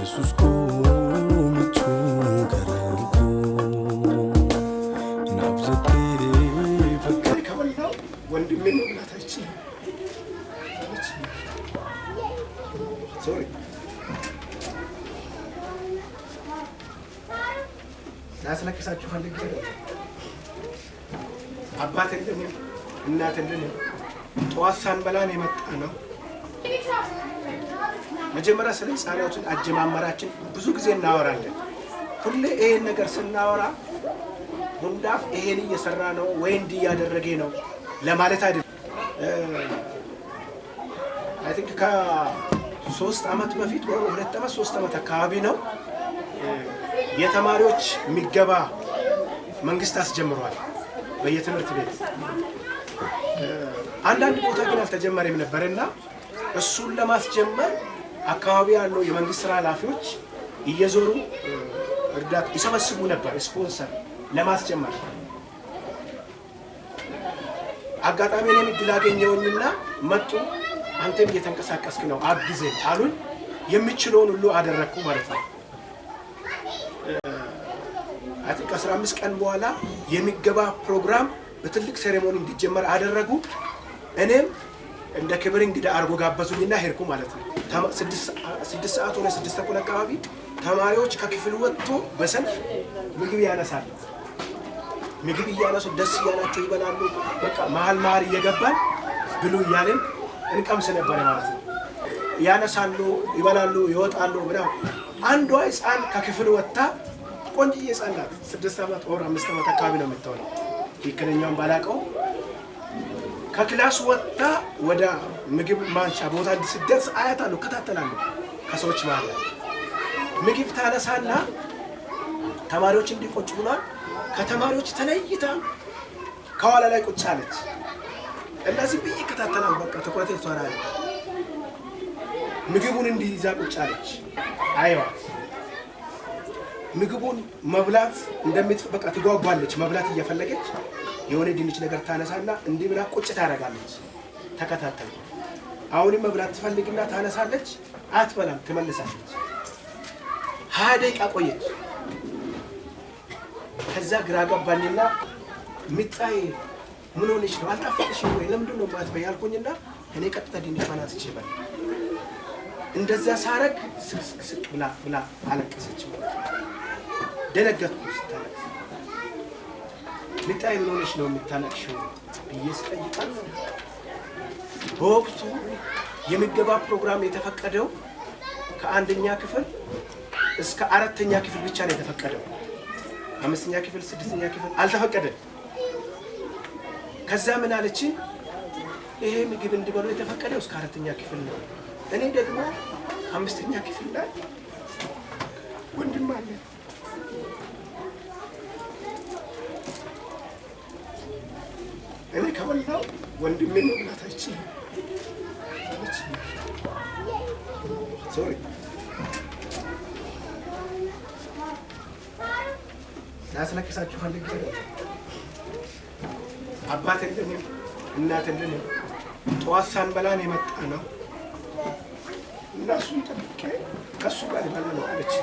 ኢየሱስ ኮምቹ ከረንኩ ናፍዘቴ ፈከ ከበላው ወንድሜ መብላታችን ሶሪ ላስለቅሳችሁ ፈልጌ አባት የለም እናት የለም ጠዋት ሳንበላን የመጣ ነው። መጀመሪያ ስለ ሕፃናቱን አጀማመራችን ብዙ ጊዜ እናወራለን። ሁሌ ይሄን ነገር ስናወራ ሁንዳፍ ይሄን እየሰራ ነው ወይ እንዲህ ያደረገ ነው ለማለት አይደለም። አይ ቲንክ ከ3 ዓመት በፊት ወይ 2 ዓመት 3 ዓመት አካባቢ ነው የተማሪዎች ምገባ መንግስት አስጀምሯል በየትምህርት ቤት። አንዳንድ ቦታ ግን አልተጀመረም ነበርና እሱን ለማስጀመር አካባቢ ያለው የመንግስት ስራ ኃላፊዎች እየዞሩ እርዳታ ይሰበስቡ ነበር ስፖንሰር ለማስጀመር። አጋጣሚ እኔም እድል አገኘሁኝና መጡ። አንተም እየተንቀሳቀስክ ነው አግዘን አሉኝ። የሚችለውን ሁሉ አደረኩ ማለት ነው። አጥቂት 15 ቀን በኋላ የሚገባ ፕሮግራም በትልቅ ሴሬሞኒ እንዲጀመር አደረጉ። እኔም እንደ ክብር እንግዳ አርጎ ጋበዙኝና ሄድኩ ማለት ነው። 6 ሰዓት ወደ 6 ተኩል አካባቢ ተማሪዎች ከክፍል ወጥቶ በሰልፍ ምግብ ያነሳሉ። ምግብ እያነሱ ደስ እያላቸው ይበላሉ። በቃ መሀል እየገባን ብሉ እያልን እንቀምስ ነበር ማለት ነው። ያነሳሉ፣ ይበላሉ፣ ይወጣሉ ብለው አንዷ ሕፃን ከክፍል ወጣ። ቆንጆዬ ሕፃን ናት። 6 ዓመት ወር 5 ዓመት አካባቢ ነው የምትሆነው። ትክክለኛውን ባላውቀው ከክላስ ወጣ ወደ ምግብ ማንሻ ቦታ ስትደርስ አያታለሁ፣ እከታተላለሁ ከሰዎች መሀል ምግብ ታነሳና ተማሪዎች እንዲቆጭ ብሏል። ከተማሪዎች ተለይታ ከኋላ ላይ ቁጭ አለች። እነዚህ ብዬ እከታተላለሁ። በቃ ትኩረት ይቷራል። ምግቡን እንዲይዛ ቁጭ አለች። አይዋት ምግቡን መብላት እንደምትበቃ ትጓጓለች። መብላት እየፈለገች የሆነ ድንች ነገር ታነሳና እንዲህ ብላ ቁጭ ታደርጋለች። ተከታተሉ። አሁንም መብላት ትፈልግና ታነሳለች፣ አትበላም፣ ትመልሳለች። 20 ደቂቃ ቆየች። ከዛ ግራ ገባኝና ምጣይ ምን ሆነሽ ነው? አልጣፈጥሽም ወይ? ለምንድን ነው ማለት በያልኩኝና እኔ ቀጥታ ድንች ማናት ይችላል። እንደዛ ሳረግ ስቅ ብላ አለቀሰች። ደነገጥኩ። ስታለቅስ ምጣይ ምን ሆነሽ ነው የምታለቅሽው ብዬ ስጠይቃት በወቅቱ የሚገባ ፕሮግራም የተፈቀደው ከ1ኛ ክፍል እስከ 4ኛ ክፍል ብቻ ነው የተፈቀደው። 5ኛ ክፍል 6ኛ ክፍል አልተፈቀደም። ከዛ ምን አለች? ይሄ ምግብ እንዲበሉ የተፈቀደው እስከ 4ኛ ክፍል ነው። እኔ ደግሞ 5ኛ ክፍል ላይ ወንድም አለ። እኔ ከበላው ወንድሜ መብላታችን ሶሪ ላስለቅሳችሁ ፈልጌ አባት የለም እናት የለም ጠዋት ሳንበላን የመጣ ነው። እነሱን ጠብቄ ከሱ ጋር ይበላ ነው አለች።